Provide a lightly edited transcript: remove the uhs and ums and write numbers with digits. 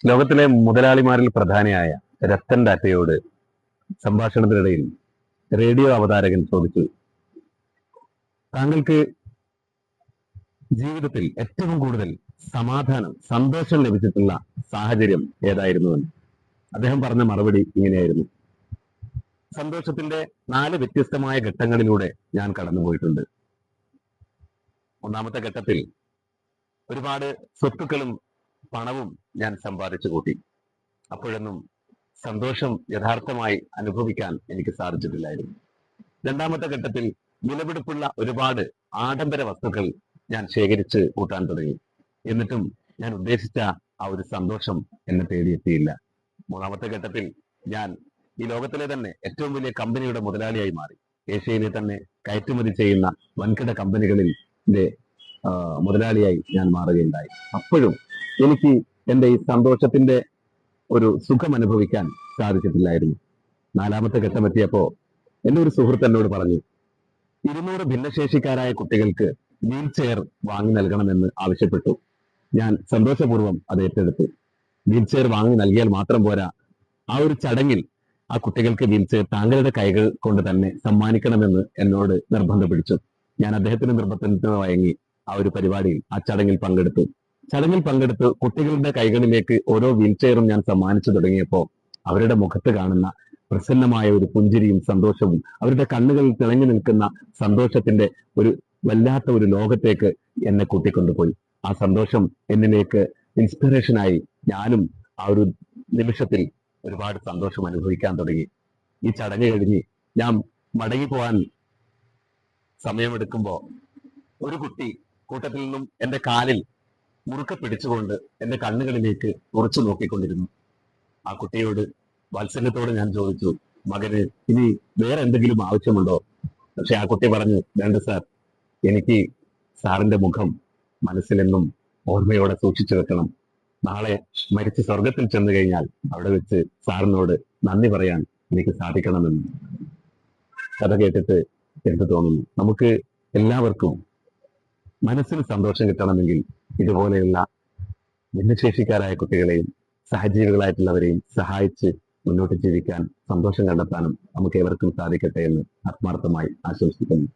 ലോകത്തിലെ മുതലാളിമാരിൽ പ്രധാനിയായ രത്തൻ ടാറ്റയോട് സംഭാഷണത്തിനിടയിൽ റേഡിയോ അവതാരകൻ ചോദിച്ചു, താങ്കൾക്ക് ജീവിതത്തിൽ ഏറ്റവും കൂടുതൽ സമാധാനം, സന്തോഷം ലഭിച്ചിട്ടുള്ള സാഹചര്യം ഏതായിരുന്നുവെന്ന്. അദ്ദേഹം പറഞ്ഞ മറുപടി ഇങ്ങനെയായിരുന്നു: സന്തോഷത്തിന്റെ 4 വ്യത്യസ്തമായ ഘട്ടങ്ങളിലൂടെ ഞാൻ കടന്നുപോയിട്ടുണ്ട്. ഒന്നാമത്തെ ഘട്ടത്തിൽ ഒരുപാട് സ്വത്തുക്കളും പണവും ഞാൻ സമ്പാദിച്ചു കൂട്ടി. അപ്പോഴൊന്നും സന്തോഷം യഥാർത്ഥമായി അനുഭവിക്കാൻ എനിക്ക് സാധിച്ചിട്ടില്ലായിരുന്നു. രണ്ടാമത്തെ ഘട്ടത്തിൽ വിലപിടിപ്പുള്ള ഒരുപാട് ആഡംബര വസ്തുക്കൾ ഞാൻ ശേഖരിച്ച് കൂട്ടാൻ തുടങ്ങി. എന്നിട്ടും ഞാൻ ഉദ്ദേശിച്ച ആ ഒരു സന്തോഷം എന്നെ തേടിയെത്തിയില്ല. മൂന്നാമത്തെ ഘട്ടത്തിൽ ഞാൻ ഈ ലോകത്തിലെ തന്നെ ഏറ്റവും വലിയ കമ്പനിയുടെ മുതലാളിയായി മാറി. ഏഷ്യയിലെ തന്നെ കയറ്റുമതി ചെയ്യുന്ന വൻകിട കമ്പനികളിൽ മുതലാളിയായി ഞാൻ മാറുകയുണ്ടായി. അപ്പോഴും എനിക്ക് എന്റെ ഈ സന്തോഷത്തിന്റെ ഒരു സുഖം അനുഭവിക്കാൻ സാധിച്ചിട്ടില്ലായിരുന്നു. നാലാമത്തെ ഘട്ടം എത്തിയപ്പോ എന്റെ ഒരു സുഹൃത്ത് എന്നോട് പറഞ്ഞു, 200 ഭിന്നശേഷിക്കാരായ കുട്ടികൾക്ക് വീൽ ചെയർ വാങ്ങി നൽകണമെന്ന് ആവശ്യപ്പെട്ടു. ഞാൻ സന്തോഷപൂർവ്വം അത് ഏറ്റെടുത്തു. വീൽ ചെയർ വാങ്ങി നൽകിയാൽ മാത്രം പോരാ, ആ ഒരു ചടങ്ങിൽ ആ കുട്ടികൾക്ക് വീൽ ചെയർ താങ്കളുടെ കൈകൾ കൊണ്ട് തന്നെ സമ്മാനിക്കണമെന്ന് എന്നോട് നിർബന്ധം പിടിച്ചു. ഞാൻ അദ്ദേഹത്തിന്റെ നിർബന്ധത്തിന് വഴങ്ങി ആ ഒരു പരിപാടിയിൽ, ആ ചടങ്ങിൽ പങ്കെടുത്തു. ചടങ്ങിൽ പങ്കെടുത്ത് കുട്ടികളുടെ കൈകളിലേക്ക് ഓരോ വീൽ ചെയറും ഞാൻ സമ്മാനിച്ചു തുടങ്ങിയപ്പോൾ അവരുടെ മുഖത്ത് കാണുന്ന പ്രസന്നമായ ഒരു പുഞ്ചിരിയും സന്തോഷവും, അവരുടെ കണ്ണുകളിൽ തിളങ്ങി നിൽക്കുന്ന സന്തോഷത്തിന്റെ ഒരു വല്ലാത്ത ഒരു ലോകത്തേക്ക് എന്നെ കൂട്ടിക്കൊണ്ടുപോയി. ആ സന്തോഷം എന്നിലേക്ക് ഇൻസ്പിറേഷനായി ഞാനും ആ ഒരു നിമിഷത്തിൽ ഒരുപാട് സന്തോഷം അനുഭവിക്കാൻ തുടങ്ങി. ഈ ചടങ്ങ് കഴിഞ്ഞ് ഞാൻ മടങ്ങി പോകാൻ സമയമെടുക്കുമ്പോ ഒരു കുട്ടി കൂട്ടത്തിൽ നിന്നും എന്റെ കാലിൽ മുറുക്കെ പിടിച്ചുകൊണ്ട് എന്റെ കണ്ണുകളിലേക്ക് ഉറച്ചു നോക്കിക്കൊണ്ടിരുന്നു. ആ കുട്ടിയോട് വാത്സല്യത്തോടെ ഞാൻ ചോദിച്ചു, മകന് ഇനി വേറെ എന്തെങ്കിലും ആവശ്യമുണ്ടോ? പക്ഷെ ആ കുട്ടി പറഞ്ഞു, വേണ്ട സാർ, എനിക്ക് സാറിന്റെ മുഖം മനസ്സിലെന്നും ഓർമ്മയോടെ സൂക്ഷിച്ചു വെക്കണം. നാളെ മരിച്ച് സ്വർഗത്തിൽ ചെന്നു കഴിഞ്ഞാൽ അവിടെ വെച്ച് സാറിനോട് നന്ദി പറയാൻ എനിക്ക് സാധിക്കണമെന്ന്. കഥ കേട്ടിട്ട് എന്ത് തോന്നുന്നു? നമുക്ക് എല്ലാവർക്കും മനസ്സിന് സന്തോഷം കിട്ടണമെങ്കിൽ ഇതുപോലെയുള്ള ഭിന്നശേഷിക്കാരായ കുട്ടികളെയും സഹജീവികളായിട്ടുള്ളവരെയും സഹായിച്ച് മുന്നോട്ട് ജീവിക്കാൻ, സന്തോഷം കണ്ടെത്താനും നമുക്ക് ഏവർക്കും സാധിക്കട്ടെ എന്ന് ആത്മാർത്ഥമായി ആശംസിക്കുന്നു.